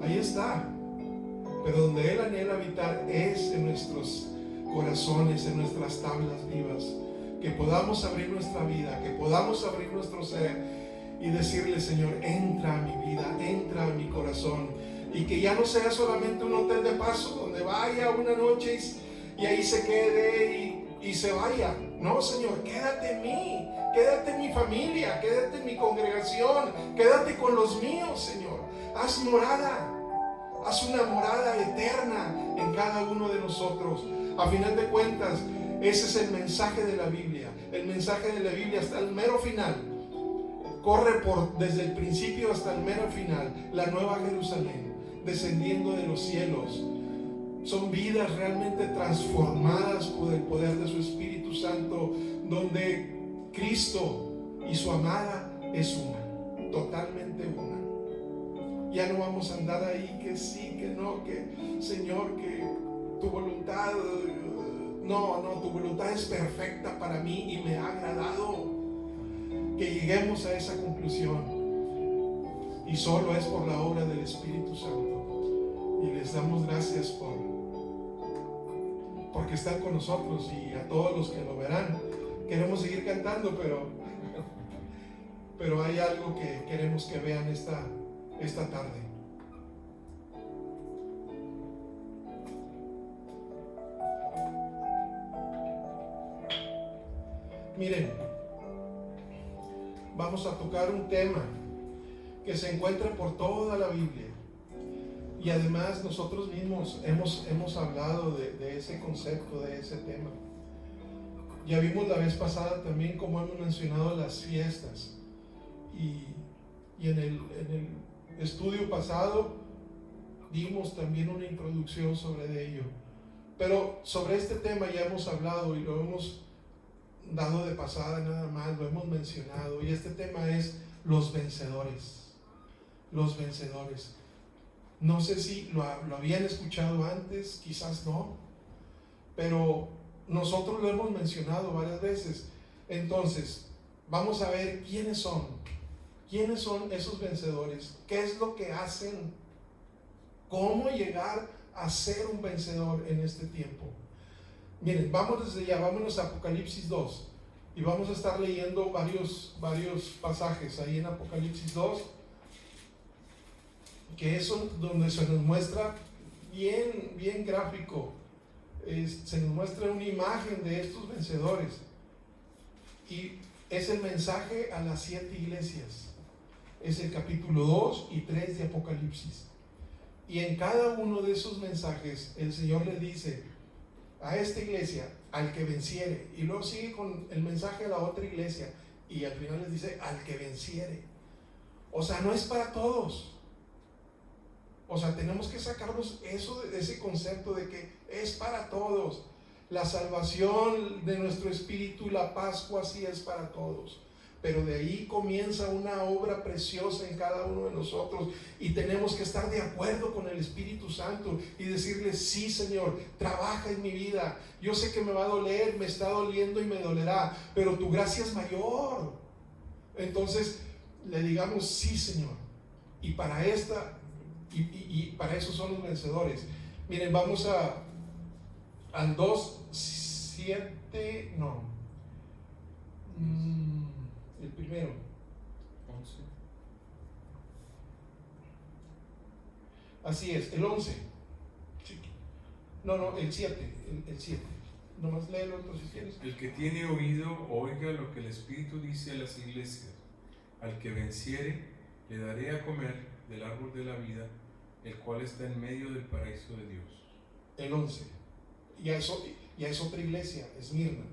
ahí está. Pero donde Él anhela habitar es en nuestros corazones, en nuestras tablas vivas. Que podamos abrir nuestra vida, que podamos abrir nuestro ser y decirle: Señor, entra a mi vida, entra a mi corazón. Y que ya no sea solamente un hotel de paso donde vaya una noche y ahí se quede y se vaya. No, Señor, quédate en mí, quédate en mi familia, quédate en mi congregación, quédate con los míos, Señor. Haz morada, haz una morada eterna en cada uno de nosotros. A final de cuentas, ese es el mensaje de la Biblia. El mensaje de la Biblia hasta el mero final. Corre desde el principio hasta el mero final. La nueva Jerusalén, descendiendo de los cielos. Son vidas realmente transformadas por el poder de su Espíritu Santo, donde Cristo y su amada es una, totalmente una. Ya no vamos a andar ahí que sí, que no, que Señor, que tu voluntad, no, tu voluntad es perfecta para mí y me ha agradado. Que lleguemos a esa conclusión, y solo es por la obra del Espíritu Santo. Y les damos gracias porque están con nosotros, y a todos los que lo verán. Queremos seguir cantando, pero hay algo que queremos que vean esta tarde. Miren, vamos a tocar un tema que se encuentra por toda la Biblia. Y además nosotros mismos hemos hablado de ese concepto, de ese tema. Ya vimos la vez pasada también cómo hemos mencionado las fiestas. Y en el estudio pasado dimos también una introducción sobre ello. Pero sobre este tema ya hemos hablado y lo hemos dado de pasada nada más, lo hemos mencionado. Y este tema es los vencedores. Los vencedores. No sé si lo habían escuchado antes, quizás no, pero nosotros lo hemos mencionado varias veces. Entonces, vamos a ver quiénes son esos vencedores, qué es lo que hacen, cómo llegar a ser un vencedor en este tiempo. Miren, vamos desde ya, vámonos a Apocalipsis 2 y vamos a estar leyendo varios pasajes ahí en Apocalipsis 2. Que es donde se nos muestra bien gráfico, se nos muestra una imagen de estos vencedores, y es el mensaje a las 7 iglesias. Es el capítulo 2 y 3 de Apocalipsis, y en cada uno de esos mensajes el Señor le dice a esta iglesia: al que venciere, y luego sigue con el mensaje a la otra iglesia, y al final les dice: al que venciere. O sea, no es para todos. O sea, tenemos que sacarnos eso, ese concepto de que es para todos. La salvación de nuestro espíritu, la Pascua, sí es para todos. Pero de ahí comienza una obra preciosa en cada uno de nosotros, y tenemos que estar de acuerdo con el Espíritu Santo y decirle: sí, Señor, trabaja en mi vida. Yo sé que me va a doler, me está doliendo y me dolerá, pero tu gracia es mayor. Entonces le digamos: sí, Señor. Y para para eso son los vencedores. Miren, vamos al 2:7, no, el primero, 11. así es, el 11, no, el 7, el 7, nomás lee el otro si quieres. El que tiene oído, oiga lo que el Espíritu dice a las iglesias. Al que venciere, le daré a comer del árbol de la vida, el cual está en medio del paraíso de Dios. El 11, ya es otra iglesia, Esmirna.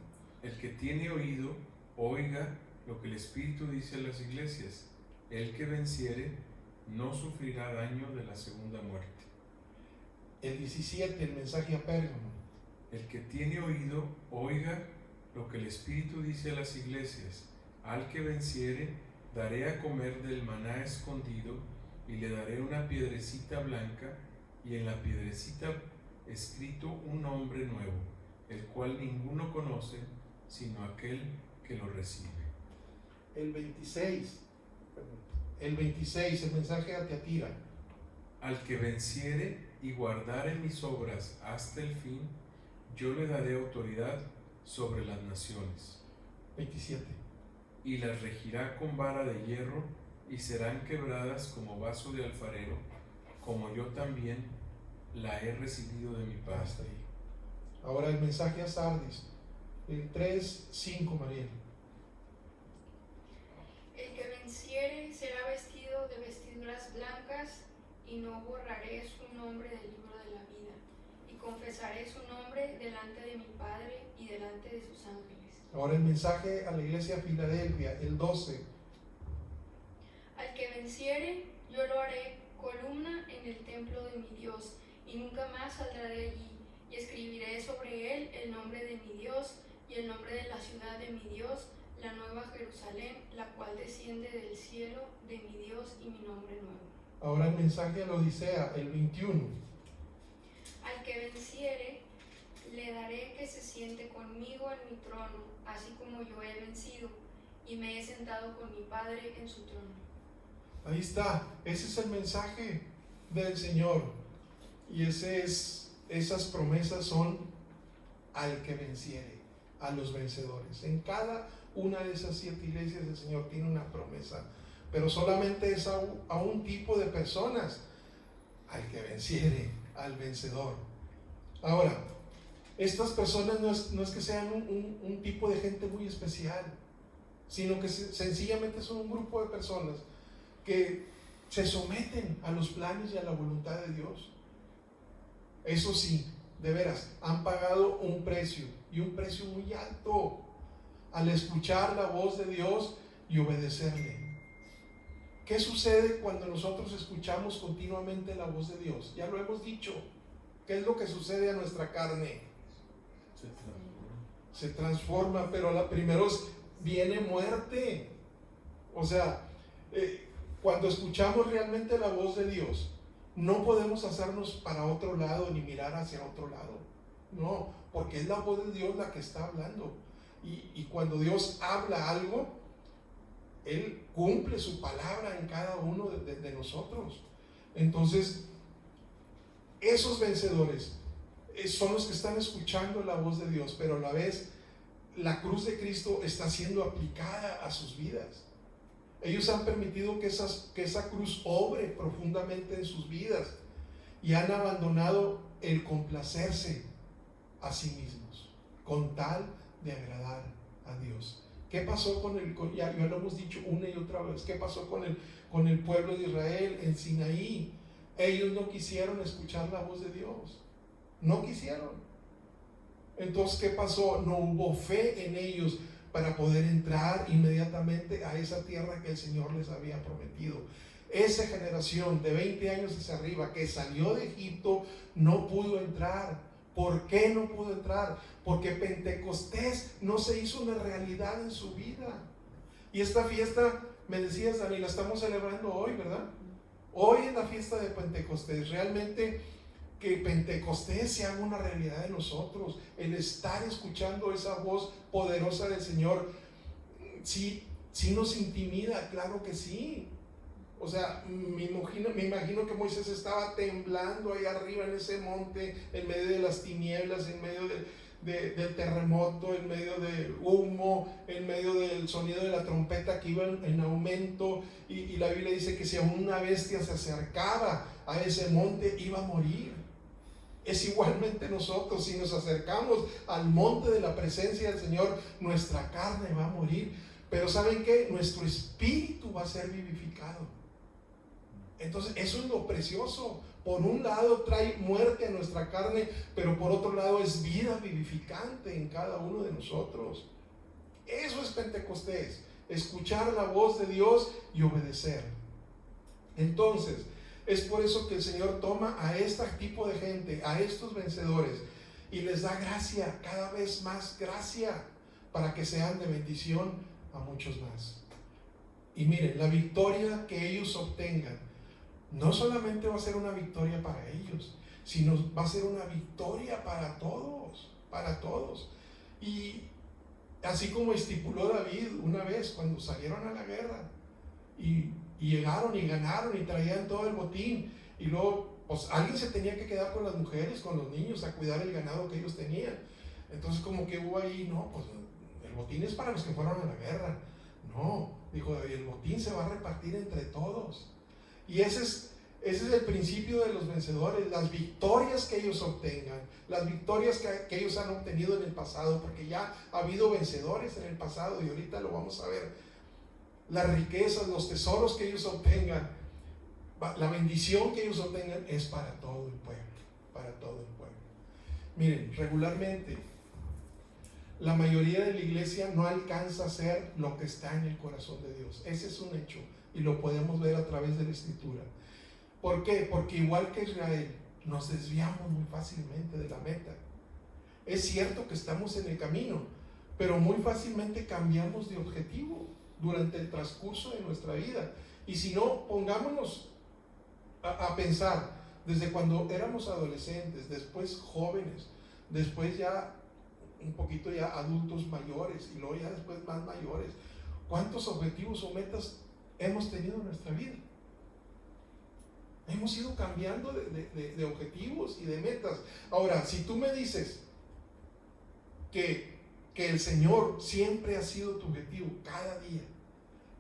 El que tiene oído, oiga lo que el Espíritu dice a las iglesias. El que venciere no sufrirá daño de la segunda muerte. El 17, el mensaje a Pérgamo. El que tiene oído, oiga lo que el Espíritu dice a las iglesias. Al que venciere, daré a comer del maná escondido, y le daré una piedrecita blanca, y en la piedrecita escrito un nombre nuevo, el cual ninguno conoce sino aquel que lo recibe. El 26, el mensaje a Tiatira. Al que venciere y guardare mis obras hasta el fin, yo le daré autoridad sobre las naciones. 27. Y las regirá con vara de hierro, y serán quebradas como vaso de alfarero, como yo también la he recibido de mi Padre. Hasta ahí. Ahora el mensaje a Sardis, el 3:5, Mariel. El que venciere será vestido de vestiduras blancas, y no borraré su nombre del libro de la vida, y confesaré su nombre delante de mi Padre y delante de sus ángeles. Ahora el mensaje a la iglesia de Filadelfia, el 12. Al que venciere, yo lo haré columna en el templo de mi Dios, y nunca más saldrá de allí, y escribiré sobre él el nombre de mi Dios y el nombre de la ciudad de mi Dios, la nueva Jerusalén, la cual desciende del cielo de mi Dios, y mi nombre nuevo. Ahora el mensaje a la Odisea, el 21. Al que venciere, le daré que se siente conmigo en mi trono, así como yo he vencido, y me he sentado con mi Padre en su trono. Ahí está, ese es el mensaje del Señor. Y esas promesas son al que venciere, a los vencedores. En cada una de esas 7 iglesias el Señor tiene una promesa, pero solamente es a un tipo de personas, al que venciere, al vencedor. Ahora, estas personas no es que sean un tipo de gente muy especial, sino que sencillamente son un grupo de personas que se someten a los planes y a la voluntad de Dios. Eso sí, de veras, han pagado un precio, y un precio muy alto, al escuchar la voz de Dios y obedecerle. ¿Qué sucede cuando nosotros escuchamos continuamente la voz de Dios? Ya lo hemos dicho. ¿Qué es lo que sucede a nuestra carne? Se transforma, pero primero viene muerte. O sea, cuando escuchamos realmente la voz de Dios, no podemos hacernos para otro lado ni mirar hacia otro lado. No, porque es la voz de Dios la que está hablando. Y cuando Dios habla algo, Él cumple su palabra en cada uno de nosotros. Entonces, esos vencedores son los que están escuchando la voz de Dios, pero a la vez la cruz de Cristo está siendo aplicada a sus vidas. Ellos han permitido que esa cruz obre profundamente en sus vidas, y han abandonado el complacerse a sí mismos con tal de agradar a Dios. ¿Qué pasó ya lo hemos dicho una y otra vez, qué pasó con el pueblo de Israel en Sinaí? Ellos no quisieron escuchar la voz de Dios, no quisieron. Entonces, ¿qué pasó? No hubo fe en ellos para poder entrar inmediatamente a esa tierra que el Señor les había prometido. Esa generación de 20 años hacia arriba que salió de Egipto no pudo entrar. ¿Por qué no pudo entrar? Porque Pentecostés no se hizo una realidad en su vida. Y esta fiesta, me decías, Dani, la estamos celebrando hoy, ¿verdad? Hoy es la fiesta de Pentecostés. Realmente que Pentecostés se haga una realidad en nosotros. El estar escuchando esa voz poderosa del Señor, sí nos intimida, claro que sí. O sea, me imagino que Moisés estaba temblando ahí arriba en ese monte, en medio de las tinieblas, en medio del terremoto, en medio del humo, en medio del sonido de la trompeta que iba en aumento, y la Biblia dice que si una bestia se acercaba a ese monte iba a morir. Es igualmente nosotros, si nos acercamos al monte de la presencia del Señor, nuestra carne va a morir, pero ¿saben qué? Nuestro espíritu va a ser vivificado. Entonces eso es lo precioso. Por un lado trae muerte a nuestra carne, pero por otro lado es vida vivificante en cada uno de nosotros. Eso es Pentecostés, escuchar la voz de Dios y obedecer. Entonces, es por eso que el Señor toma a este tipo de gente, a estos vencedores, y les da gracia, cada vez más gracia, para que sean de bendición a muchos más. Y miren, la victoria que ellos obtengan no solamente va a ser una victoria para ellos, sino va a ser una victoria para todos, para todos. Y así como estipuló David una vez cuando salieron a la guerra y llegaron y ganaron y traían todo el botín, Y luego, pues alguien se tenía que quedar con las mujeres, con los niños, a cuidar el ganado que ellos tenían. Entonces como que hubo ahí, no, pues el botín es para los que fueron a la guerra. No, dijo, el botín se va a repartir entre todos. Y ese es el principio de los vencedores, las victorias que ellos obtengan, las victorias que ellos han obtenido en el pasado, porque ya ha habido vencedores en el pasado y ahorita lo vamos a ver. Las riquezas, los tesoros que ellos obtengan, la bendición que ellos obtengan es para todo el pueblo, para todo el pueblo. Miren, regularmente la mayoría de la iglesia no alcanza a hacer lo que está en el corazón de Dios. Ese es un hecho y lo podemos ver a través de la Escritura. ¿Por qué? Porque igual que Israel, nos desviamos muy fácilmente de la meta. Es cierto que estamos en el camino, pero muy fácilmente cambiamos de objetivo durante el transcurso de nuestra vida. Y si no, pongámonos a pensar desde cuando éramos adolescentes, después jóvenes, después ya un poquito ya adultos mayores y luego ya después más mayores. ¿Cuántos objetivos o metas hemos tenido en nuestra vida? Hemos ido cambiando de objetivos y de metas. Ahora, si tú me dices que el Señor siempre ha sido tu objetivo cada día,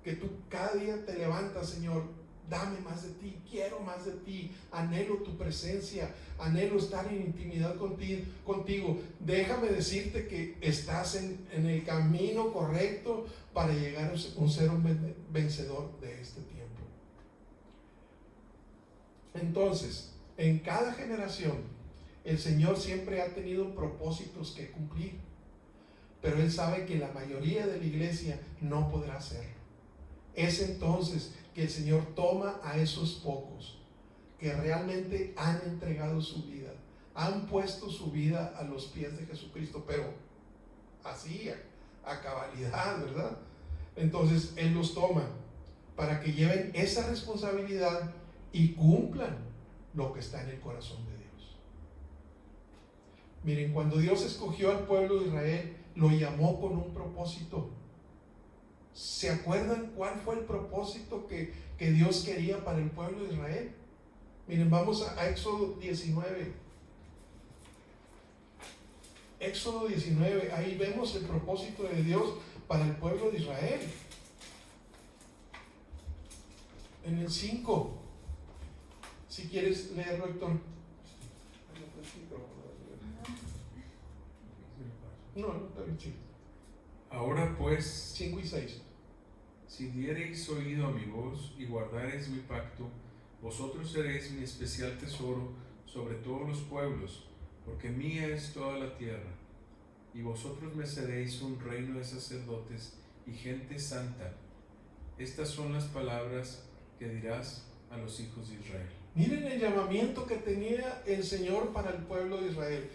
que tú cada día te levantas, Señor, dame más de ti, quiero más de ti, anhelo tu presencia, anhelo estar en intimidad contigo. Déjame decirte que estás en el camino correcto para llegar a ser un vencedor de este tiempo. Entonces, en cada generación, el Señor siempre ha tenido propósitos que cumplir, pero Él sabe que la mayoría de la iglesia no podrá hacerlo. Es entonces que el Señor toma a esos pocos que realmente han entregado su vida, han puesto su vida a los pies de Jesucristo, pero así, a cabalidad, ¿verdad? Entonces Él los toma para que lleven esa responsabilidad y cumplan lo que está en el corazón de Dios. Miren, cuando Dios escogió al pueblo de Israel, lo llamó con un propósito. ¿Se acuerdan cuál fue el propósito que Dios quería para el pueblo de Israel? Miren, vamos a Éxodo 19. Éxodo 19, ahí vemos el propósito de Dios para el pueblo de Israel. En el 5, si quieres leerlo, Héctor. No, está bien chido. Ahora pues, 5 y 6. si diereis oído a mi voz y guardareis mi pacto, vosotros seréis mi especial tesoro sobre todos los pueblos, porque mía es toda la tierra. Y vosotros me seréis un reino de sacerdotes y gente santa. Estas son las palabras que dirás a los hijos de Israel. Miren el llamamiento que tenía el Señor para el pueblo de Israel.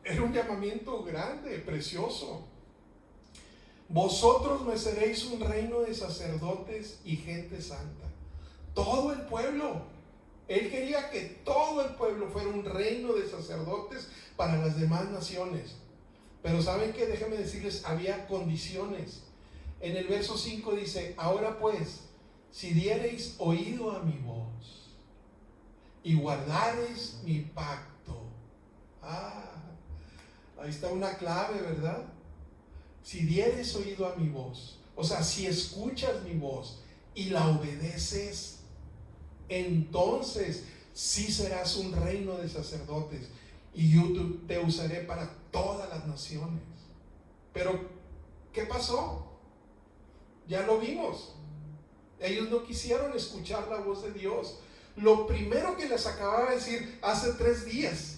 Era un llamamiento grande, precioso. Vosotros me seréis un reino de sacerdotes y gente santa. Todo el pueblo. Él quería que todo el pueblo fuera un reino de sacerdotes para las demás naciones. Pero ¿saben qué? Déjenme decirles, había condiciones. En el verso 5 dice, ahora pues, si diereis oído a mi voz y guardareis mi pacto. Ahí está una clave, ¿verdad? Si dieres oído a mi voz, o sea, si escuchas mi voz y la obedeces, entonces sí serás un reino de sacerdotes y yo te usaré para todas las naciones. Pero, ¿qué pasó? Ya lo vimos. Ellos no quisieron escuchar la voz de Dios. Lo primero que les acababa de decir hace 3 días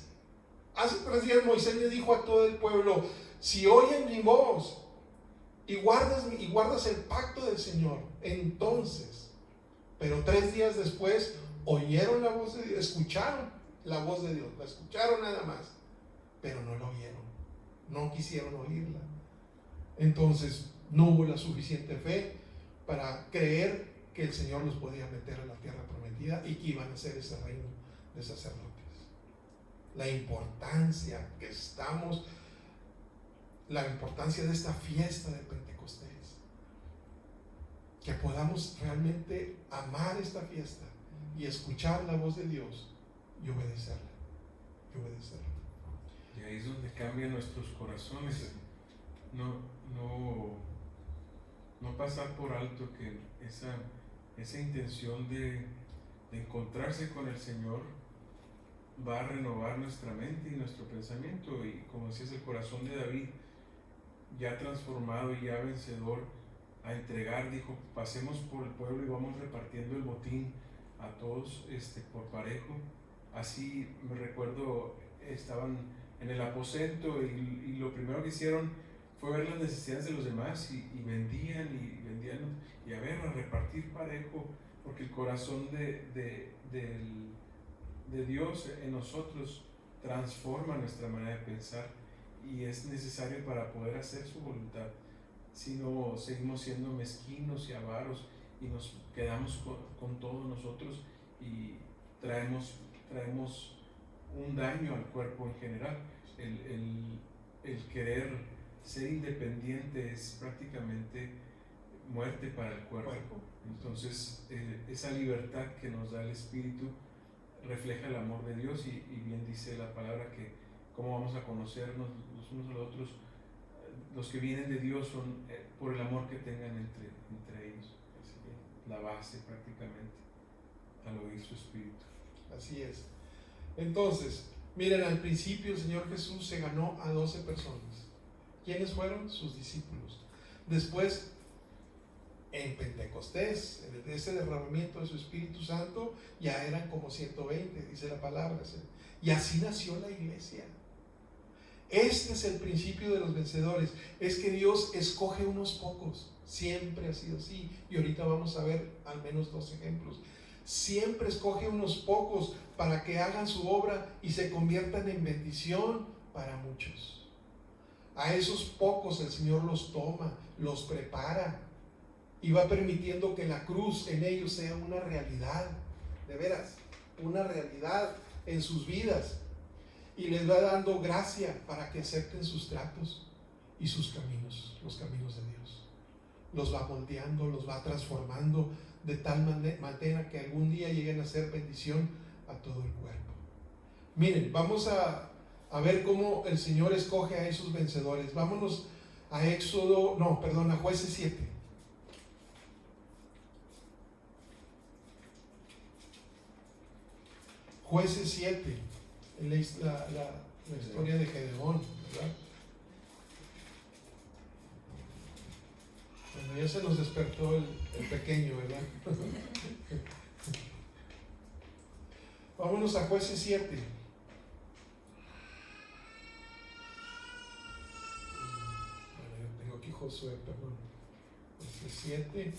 Moisés le dijo a todo el pueblo, si oyen mi voz y guardas el pacto del Señor, entonces, pero 3 días después oyeron la voz de Dios, escucharon la voz de Dios, la escucharon nada más, pero no la oyeron, no quisieron oírla. Entonces no hubo la suficiente fe para creer que el Señor los podía meter a la tierra prometida y que iban a ser ese reino de sacerdotes. La importancia de esta fiesta de Pentecostés, que podamos realmente amar esta fiesta y escuchar la voz de Dios y obedecerla. Y obedecerla. Y ahí es donde cambian nuestros corazones. No pasar por alto que esa intención de encontrarse con el Señor va a renovar nuestra mente y nuestro pensamiento. Y como decías, el corazón de David, ya transformado y ya vencedor, a entregar, dijo: pasemos por el pueblo y vamos repartiendo el botín a todos por parejo. Así me recuerdo, estaban en el aposento y lo primero que hicieron fue ver las necesidades de los demás y vendían y a ver, a repartir parejo, porque el corazón de Dios en nosotros transforma nuestra manera de pensar y es necesario para poder hacer su voluntad. Si no, seguimos siendo mezquinos y avaros y nos quedamos con todos nosotros y traemos un daño al cuerpo en general. El querer ser independiente es prácticamente muerte para el cuerpo. Entonces, esa libertad que nos da el Espíritu refleja el amor de Dios y bien dice la palabra que cómo vamos a conocernos los unos a los otros. Los que vienen de Dios son por el amor que tengan entre ellos. Así que la base prácticamente al oír su Espíritu. Así es. Entonces, miren, al principio el Señor Jesús se ganó a 12 personas. ¿Quiénes fueron? Sus discípulos. Después, en Pentecostés, en ese derramamiento de su Espíritu Santo, ya eran como 120, dice la palabra. Y así nació la iglesia. Este es el principio de los vencedores. Es que Dios escoge unos pocos. Siempre ha sido así. Y ahorita vamos a ver al menos 2 ejemplos. Siempre escoge unos pocos para que hagan su obra y se conviertan en bendición para muchos. A esos pocos el Señor los toma, los prepara y va permitiendo que la cruz en ellos sea una realidad, de veras, una realidad en sus vidas, y les va dando gracia para que acepten sus tratos y sus caminos, los caminos de Dios. Los va moldeando, los va transformando de tal manera que algún día lleguen a ser bendición a todo el cuerpo. Miren, vamos a ver cómo el Señor escoge a esos vencedores. Vámonos a Jueces 7. Jueces 7, la historia de Gedeón, ¿verdad? Bueno, ya se nos despertó el pequeño, ¿verdad? Vámonos a Jueces 7. Bueno, yo tengo aquí Josué, perdón. Jueces 7.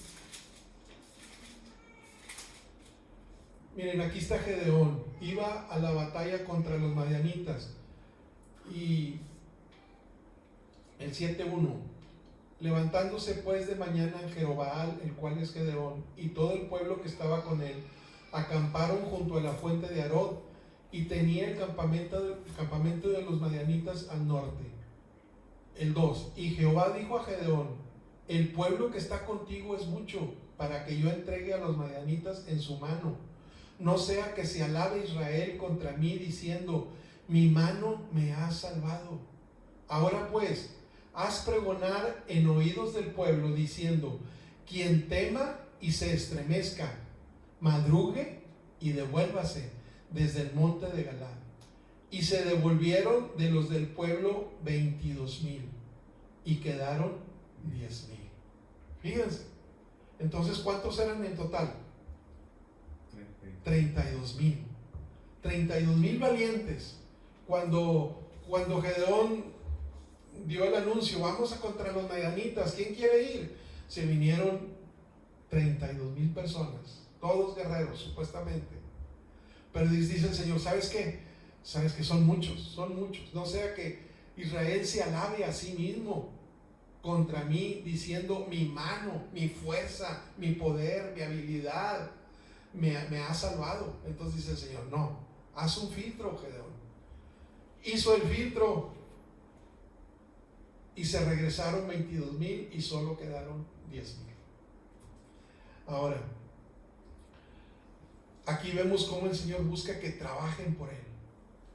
Miren, aquí está Gedeón. Iba a la batalla contra los madianitas. Y el 7:1. Levantándose pues de mañana en Jerobaal, el cual es Gedeón, y todo el pueblo que estaba con él, acamparon junto a la fuente de Arod, y tenía el campamento de los madianitas al norte. El 2. Y Jehová dijo a Gedeón: el pueblo que está contigo es mucho, para que yo entregue a los madianitas en su mano. No sea que se alabe Israel contra mí diciendo: mi mano me ha salvado. Ahora pues, haz pregonar en oídos del pueblo diciendo: quien tema y se estremezca, madrugue y devuélvase desde el monte de Galaad. Y se devolvieron de los del pueblo 22,000 y quedaron 10,000. Fíjense, entonces ¿cuántos eran en total? 32,000. 32,000 valientes. Cuando Gedeón dio el anuncio: vamos a contra los madianitas, ¿quién quiere ir? Se vinieron 32,000 personas, todos guerreros supuestamente. Pero dice el Señor: ¿sabes qué? Sabes que son muchos. No sea que Israel se alabe a sí mismo contra mí diciendo: mi mano, mi fuerza, mi poder, mi habilidad me ha salvado. Entonces dice el Señor: no, haz un filtro, Gedeón. Hizo el filtro y se regresaron 22,000 y solo quedaron 10,000. Ahora, Aquí vemos cómo el Señor busca que trabajen por Él.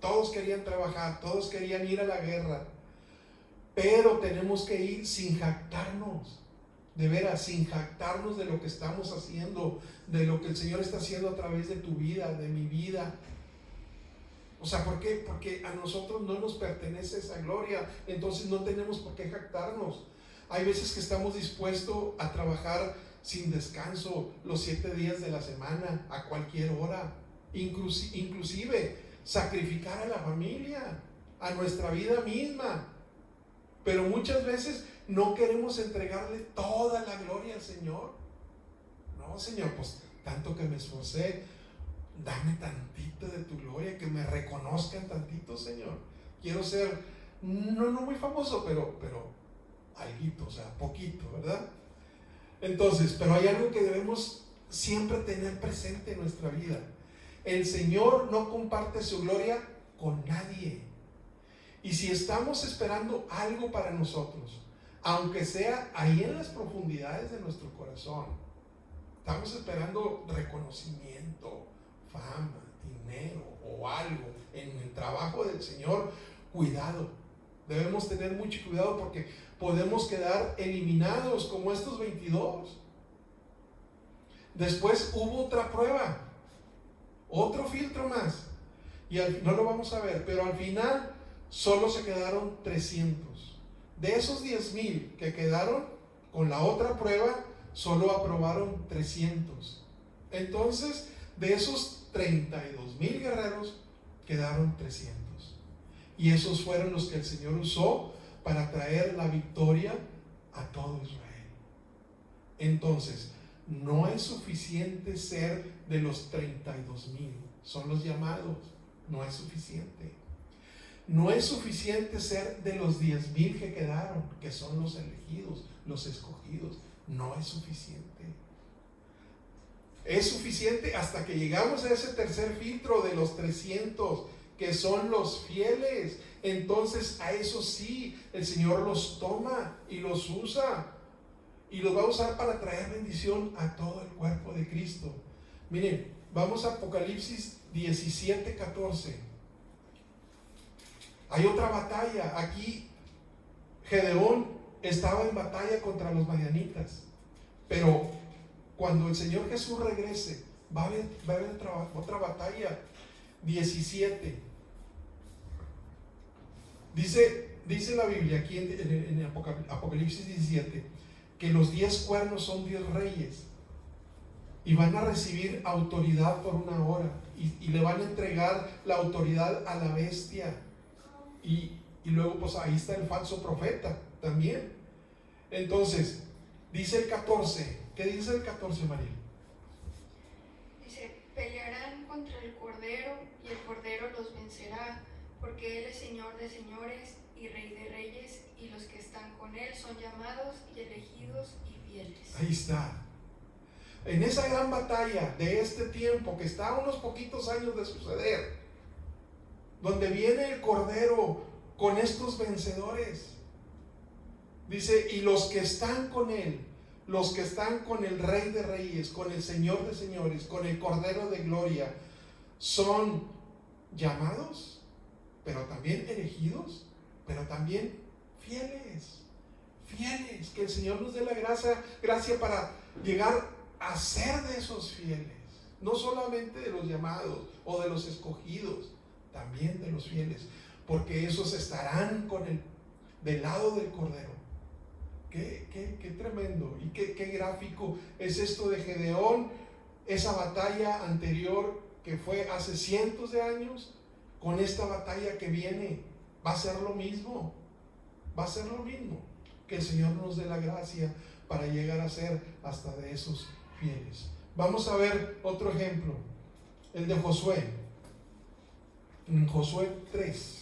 Todos querían trabajar, todos querían ir a la guerra, pero tenemos que ir sin jactarnos, de veras, sin jactarnos de lo que estamos haciendo, de lo que el Señor está haciendo a través de tu vida, de mi vida. O sea, ¿por qué? Porque a nosotros no nos pertenece esa gloria, entonces no tenemos por qué jactarnos. Hay veces que estamos dispuestos a trabajar sin descanso los 7 días de la semana, a cualquier hora, inclusive sacrificar a la familia, a nuestra vida misma. Pero muchas veces no queremos entregarle toda la gloria al Señor. No, Señor, pues tanto que me esforcé, dame tantito de tu gloria, que me reconozcan tantito, Señor. Quiero ser, no muy famoso, pero alguito, o sea, poquito, ¿verdad? Entonces, pero hay algo que debemos siempre tener presente en nuestra vida. El Señor no comparte su gloria con nadie. Y si estamos esperando algo para nosotros, aunque sea ahí en las profundidades de nuestro corazón, estamos esperando reconocimiento, fama, dinero o algo en el trabajo del Señor, cuidado. Debemos tener mucho cuidado porque podemos quedar eliminados como estos 22. Después hubo otra prueba, otro filtro más, y no lo vamos a ver, pero al final solo se quedaron 300. De esos 10,000 que quedaron con la otra prueba, solo aprobaron 300. Entonces, de esos 32,000 guerreros, quedaron 300. Y esos fueron los que el Señor usó para traer la victoria a todo Israel. Entonces, no es suficiente ser de los 32,000, son los llamados, no es suficiente. No es suficiente ser de los 10,000 que quedaron, que son los elegidos, los escogidos, no es suficiente. Es suficiente hasta que llegamos a ese tercer filtro de los 300, que son los fieles. Entonces a esos sí, el Señor los toma y los usa, y los va a usar para traer bendición a todo el cuerpo de Cristo. Miren, vamos a Apocalipsis 17:14. Hay otra batalla. Aquí Gedeón estaba en batalla contra los madianitas, pero cuando el Señor Jesús regrese, va a haber otra batalla. 17. Dice la Biblia aquí en Apocalipsis 17 que los 10 cuernos son 10 reyes y van a recibir autoridad por una hora y le van a entregar la autoridad a la bestia, y luego pues ahí está el falso profeta también. Entonces dice el 14. ¿Qué dice el 14, María? Dice: pelearán contra el Cordero y el Cordero los vencerá, porque Él es Señor de señores y Rey de reyes, y los que están con Él son llamados y elegidos y fieles. Ahí está. En esa gran batalla de este tiempo que está a unos poquitos años de suceder, donde viene el Cordero con estos vencedores, dice, y los que están con Él, los que están con el Rey de reyes, con el Señor de señores, con el Cordero de gloria, son llamados, pero también elegidos, pero también fieles. Que el Señor nos dé la gracia para llegar a ser de esos fieles, no solamente de los llamados o de los escogidos, también de los fieles, porque esos estarán del lado del Cordero. Qué tremendo y qué gráfico es esto de Gedeón, esa batalla anterior que fue hace cientos de años, con esta batalla que viene. Va a ser lo mismo, que el Señor nos dé la gracia para llegar a ser hasta de esos fieles. Vamos a ver otro ejemplo, el de Josué, en Josué 3.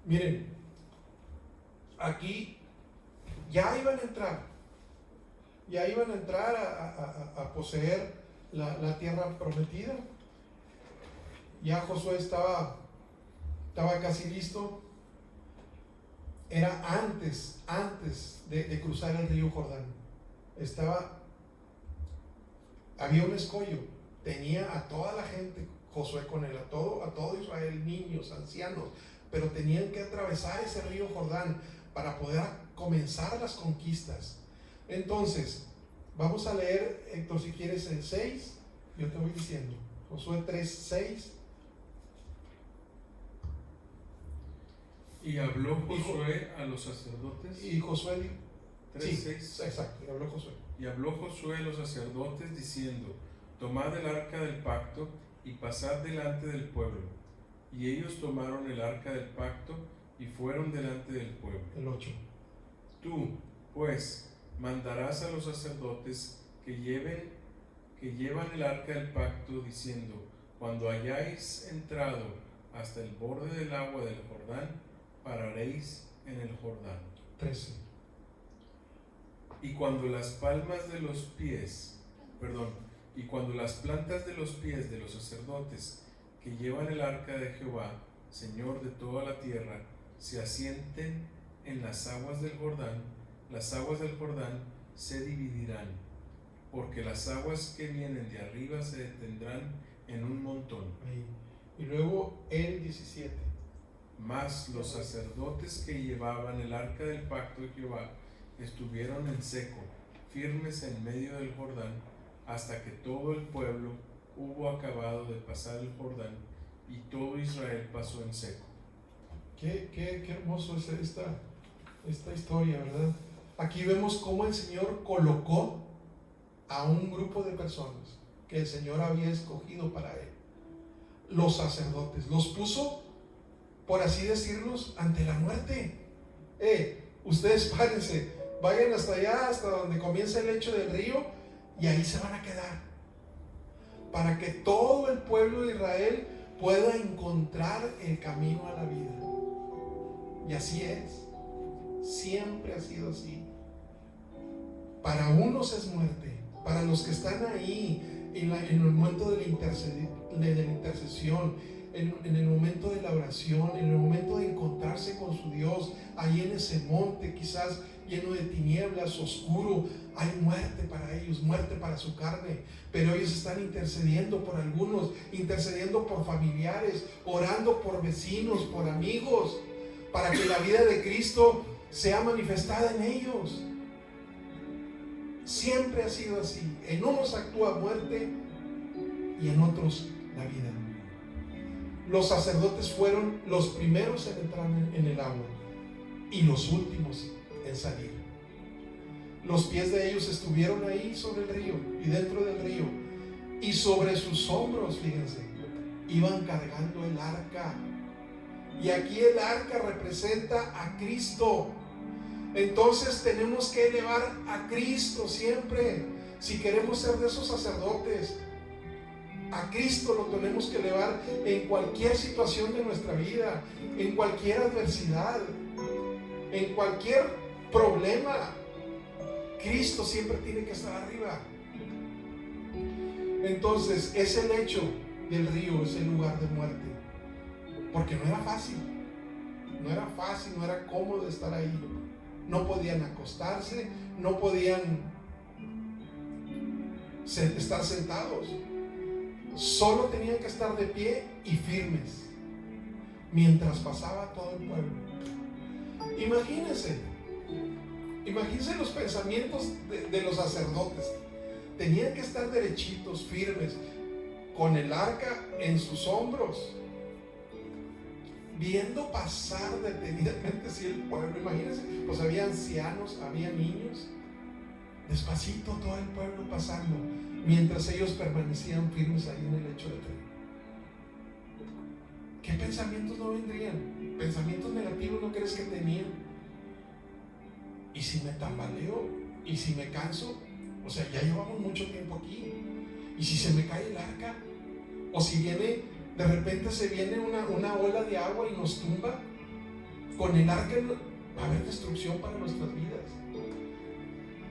Miren, aquí ya iban a entrar a poseer la tierra prometida. Ya Josué estaba casi listo, era antes de cruzar el río Jordán. Había un escollo, tenía a toda la gente, Josué con él, a todo Israel, niños, ancianos, pero tenían que atravesar ese río Jordán para poder comenzar las conquistas. Entonces, vamos a leer, Héctor, si quieres el 6, yo te voy diciendo, Josué 3:6. Y habló Josué a los sacerdotes. Y Josué 3:6. Sí, exacto, y habló Josué. Y habló Josué a los sacerdotes diciendo: tomad el arca del pacto y pasad delante del pueblo. Y ellos tomaron el arca del pacto y fueron delante del pueblo. El 8. Tú, pues, mandarás a los sacerdotes que llevan el arca del pacto, diciendo: cuando hayáis entrado hasta el borde del agua del Jordán, pararéis en el Jordán. 13. Y cuando las plantas de los pies de los sacerdotes que llevan el arca de Jehová, Señor de toda la tierra, se asienten en las aguas del Jordán se dividirán, porque las aguas que vienen de arriba se detendrán en un montón. Ahí. Y luego el 17. Mas los sacerdotes que llevaban el arca del pacto de Jehová estuvieron en seco, firmes en medio del Jordán, hasta que todo el pueblo hubo acabado de pasar el Jordán, y todo Israel pasó en seco. Qué hermoso es esta historia, ¿verdad? Aquí vemos cómo el Señor colocó a un grupo de personas que el Señor había escogido para él. Los sacerdotes, los puso, por así decirlos, ante la muerte. Ustedes párense, vayan hasta allá, hasta donde comienza el lecho del río, y ahí se van a quedar, para que todo el pueblo de Israel pueda encontrar el camino a la vida. Y así es, siempre ha sido así. Para unos es muerte, para los que están ahí en el momento de la intercesión, en el momento de la oración, en el momento de encontrarse con su Dios, ahí en ese monte quizás lleno de tinieblas, oscuro, hay muerte para ellos, muerte para su carne, pero ellos están intercediendo por algunos, intercediendo por familiares, orando por vecinos, por amigos, para que la vida de Cristo sea manifestada en ellos. Siempre ha sido así. En unos actúa muerte y en otros la vida. Los sacerdotes fueron los primeros en entrar en el agua y los últimos en salir. Los pies de ellos estuvieron ahí sobre el río y dentro del río, y sobre sus hombros, fíjense, iban cargando el arca. Y aquí el arca representa a Cristo. Entonces tenemos que elevar a Cristo siempre. Si queremos ser de esos sacerdotes, a Cristo lo tenemos que elevar en cualquier situación de nuestra vida, en cualquier adversidad, en cualquier problema. Cristo siempre tiene que estar arriba. Entonces ese lecho del río es el lugar de muerte, porque no era fácil, no era cómodo estar ahí. No podían acostarse, no podían estar sentados, solo tenían que estar de pie y firmes mientras pasaba todo el pueblo. Imagínense los pensamientos de los sacerdotes. Tenían que estar derechitos, firmes, con el arca en sus hombros, viendo pasar detenidamente así el pueblo. Imagínense, pues había ancianos, había niños, despacito todo el pueblo pasando, mientras ellos permanecían firmes ahí en el lecho del río. ¿Qué pensamientos no vendrían? ¿Pensamientos negativos no crees que tenían? ¿Y si me tambaleo? ¿Y si me canso? O sea, ya llevamos mucho tiempo aquí. ¿Y si se me cae el arca? ¿O si de repente se viene una ola de agua y nos tumba? Con el arca va a haber destrucción para nuestras vidas.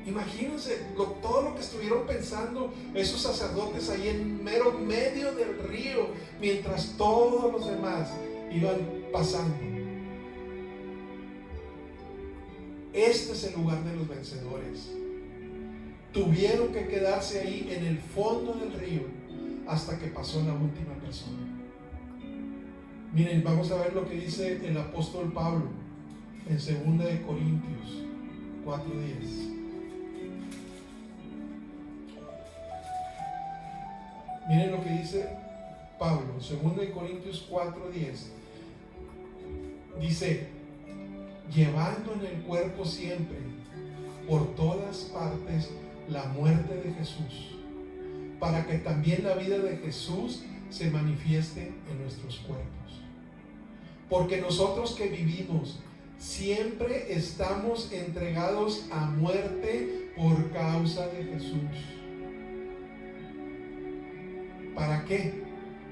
Imagínense todo lo que estuvieron pensando esos sacerdotes ahí en mero medio del río, mientras todos los demás iban pasando. Ese es el lugar de los vencedores. Tuvieron que quedarse ahí en el fondo del río hasta que pasó la última persona. Miren, vamos a ver lo que dice el apóstol Pablo en 2 de Corintios 4:10. Miren lo que dice Pablo, 2 de Corintios 4:10. Dice: llevando en el cuerpo siempre, por todas partes, la muerte de Jesús, para que también la vida de Jesús se manifieste en nuestros cuerpos. Porque nosotros que vivimos siempre estamos entregados a muerte por causa de Jesús. ¿Para qué?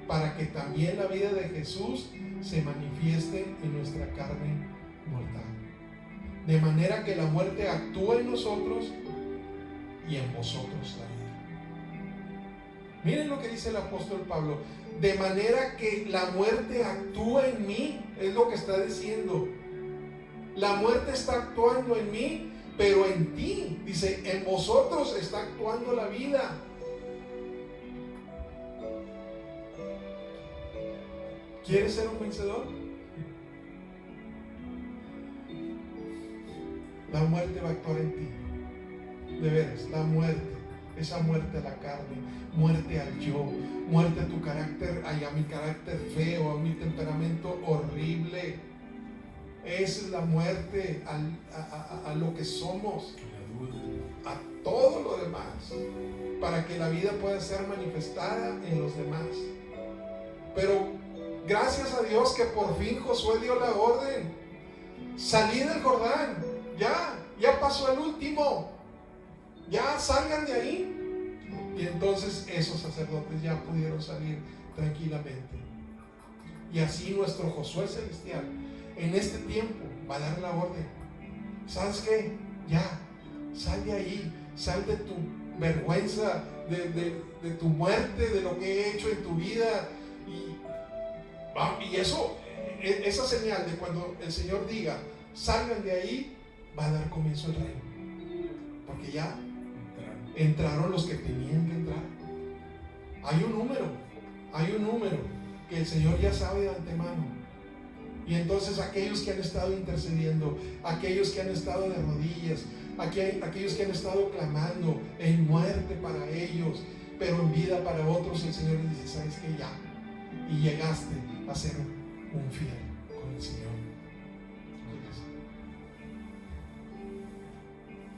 Para que también la vida de Jesús se manifieste en nuestra carne mortal. De manera que la muerte actúa en nosotros y en vosotros la vida. Miren lo que dice el apóstol Pablo: de manera que la muerte actúa en mí, es lo que está diciendo. La muerte está actuando en mí, pero en ti, dice, en vosotros está actuando la vida. ¿Quieres ser un vencedor? La muerte va a actuar en ti. De veras, la muerte, esa muerte a la carne, muerte al yo, muerte a tu carácter, a mi carácter feo, a mi temperamento horrible. Esa es la muerte a lo que somos, a todo lo demás, para que la vida pueda ser manifestada en los demás. Pero gracias a Dios que por fin Josué dio la orden: salí del Jordán, ya pasó el último, ya salgan de ahí. Y entonces esos sacerdotes ya pudieron salir tranquilamente. Y así nuestro Josué celestial en este tiempo va a dar la orden: ¿sabes qué? Ya, sal de ahí, sal de tu vergüenza, de tu muerte, de lo que he hecho en tu vida. Y eso, esa señal de cuando el Señor diga salgan de ahí, va a dar comienzo el reino, porque ya entraron los que tenían que entrar. Hay un número que el Señor ya sabe de antemano. Y entonces aquellos que han estado intercediendo, aquellos que han estado de rodillas, aquellos que han estado clamando en muerte para ellos, pero en vida para otros, el Señor les dice: ¿sabes qué? Ya. Y llegaste a ser un fiel con el Señor.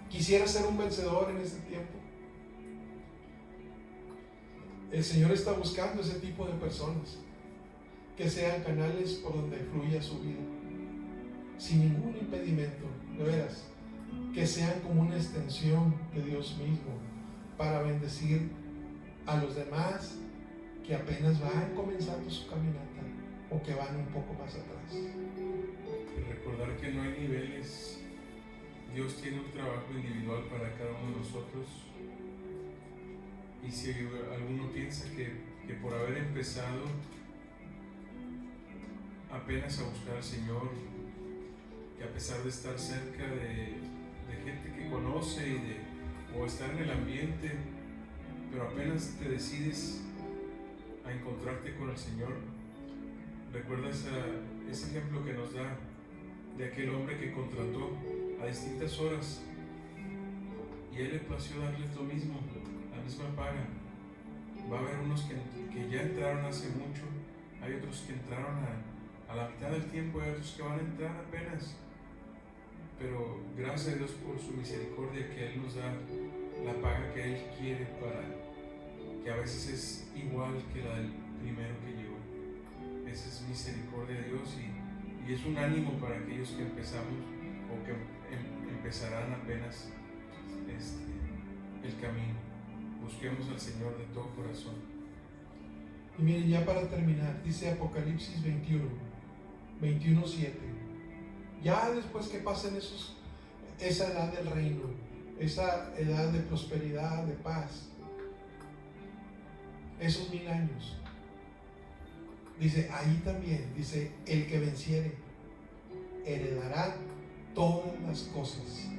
¿Quisiera ser un vencedor en este tiempo? El Señor está buscando ese tipo de personas que sean canales por donde fluya su vida, sin ningún impedimento, de veras, que sean como una extensión de Dios mismo para bendecir a los demás que apenas van comenzando su caminata o que van un poco más atrás. Y recordar que no hay niveles. Dios tiene un trabajo individual para cada uno de nosotros. Y si alguno piensa que por haber empezado apenas a buscar al Señor, que a pesar de estar cerca de gente que conoce o estar en el ambiente, pero apenas te decides a encontrarte con el Señor, recuerda ese ejemplo que nos da de aquel hombre que contrató a distintas horas y a él le plació darles lo mismo, la misma paga. Va a haber unos que ya entraron hace mucho, hay otros que entraron a la mitad del tiempo, hay otros que van a entrar apenas, pero gracias a Dios por su misericordia que Él nos da la paga que Él quiere, para que a veces es igual que la del primero que llegó. Esa es misericordia de Dios y es un ánimo para aquellos que empezamos o que empezarán apenas el camino. Busquemos al Señor de todo corazón. Y miren, ya para terminar, dice Apocalipsis 21:7. Ya después que pasen esa edad del reino, esa edad de prosperidad, de paz, esos 1000 años, dice ahí también, dice: el que venciere heredará todas las cosas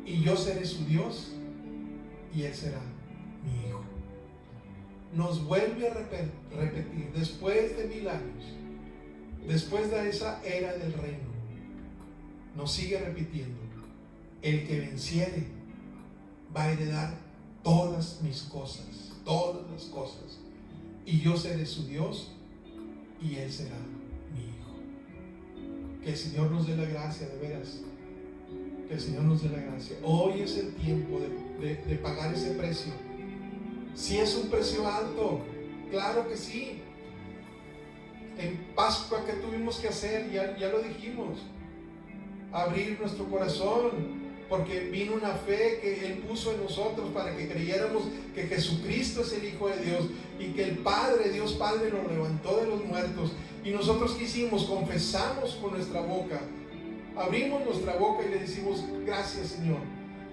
y yo seré su Dios y él será mi hijo. Nos vuelve a repetir después de 1000 años, después de esa era del reino, nos sigue repitiendo: el que venciere va a heredar todas mis cosas, todas las cosas, y yo seré su Dios y él será mi hijo. Que el Señor nos dé la gracia, de veras, que el Señor nos dé la gracia. Hoy es el tiempo de pagar ese precio. Si es un precio alto, claro que sí. En Pascua, ¿qué tuvimos que hacer? Ya lo dijimos: abrir nuestro corazón, porque vino una fe que Él puso en nosotros para que creyéramos que Jesucristo es el Hijo de Dios y que el Padre, Dios Padre, lo levantó de los muertos. Y nosotros, ¿qué hicimos? Confesamos con nuestra boca, abrimos nuestra boca y le decimos: gracias, Señor,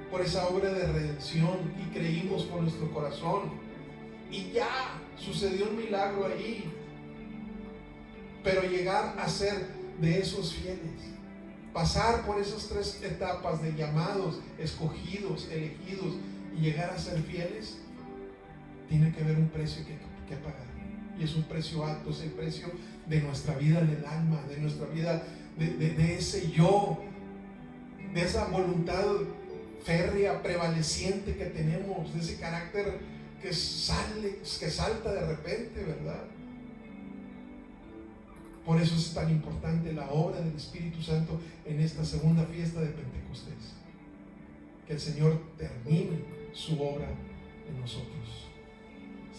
por esa obra de redención, y creímos con nuestro corazón y ya sucedió un milagro allí. Pero llegar a ser de esos fieles, pasar por esas 3 etapas de llamados, escogidos, elegidos, y llegar a ser fieles, tiene que haber un precio que pagar. Y es un precio alto, es el precio de nuestra vida del alma, de nuestra vida, de ese yo, de esa voluntad férrea, prevaleciente que tenemos, de ese carácter que salta de repente, ¿verdad? Por eso es tan importante la obra del Espíritu Santo en esta segunda fiesta de Pentecostés. Que el Señor termine su obra en nosotros.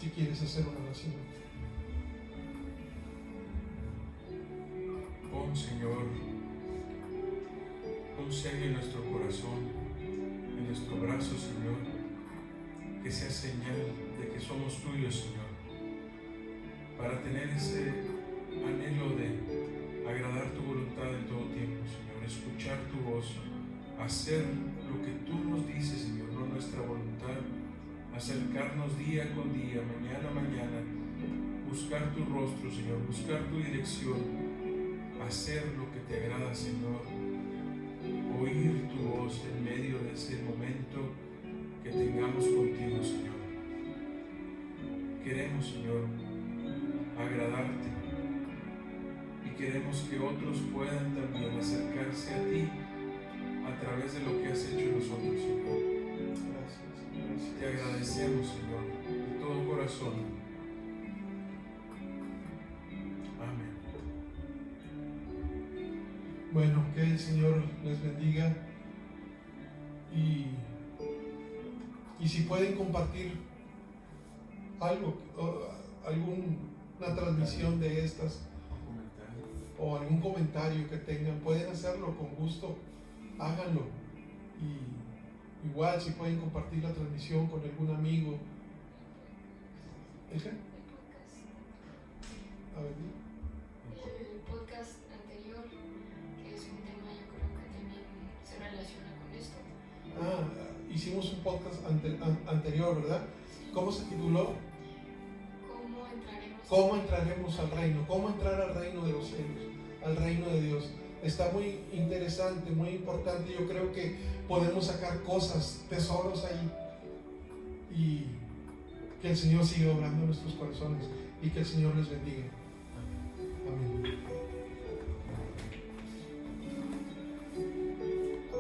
Si quieres hacer una oración. Pon, Señor, un sello en nuestro corazón, en nuestro brazo, Señor, que sea señal de que somos tuyos, Señor, para tener ese anhelo de agradar tu voluntad en todo tiempo, Señor, escuchar tu voz, hacer lo que tú nos dices, Señor, no nuestra voluntad, acercarnos día con día, mañana a mañana, buscar tu rostro, Señor, buscar tu dirección, hacer lo que te agrada, Señor, oír tu voz en medio de ese momento que tengamos contigo, Señor. Queremos, Señor, agradarte, y queremos que otros puedan también acercarse a ti a través de lo que has hecho en nosotros, Señor. Gracias. Te agradecemos, Señor, de todo corazón. Amén. Bueno, que el Señor les bendiga, y si pueden compartir algo, alguna transmisión de estas o algún comentario que tengan, pueden hacerlo con gusto, háganlo. Y igual, si pueden compartir la transmisión con algún amigo. ¿El qué? A ver, El podcast anterior, que es un tema, yo creo que también se relaciona con esto. Hicimos un podcast anterior, ¿verdad? ¿Cómo se tituló? ¿Cómo entraremos al reino? ¿Cómo entrar al reino de los cielos? Al reino de Dios. Está muy interesante, muy importante. Yo creo que podemos sacar cosas, tesoros ahí. Y que el Señor siga obrando en nuestros corazones y que el Señor les bendiga. Amén.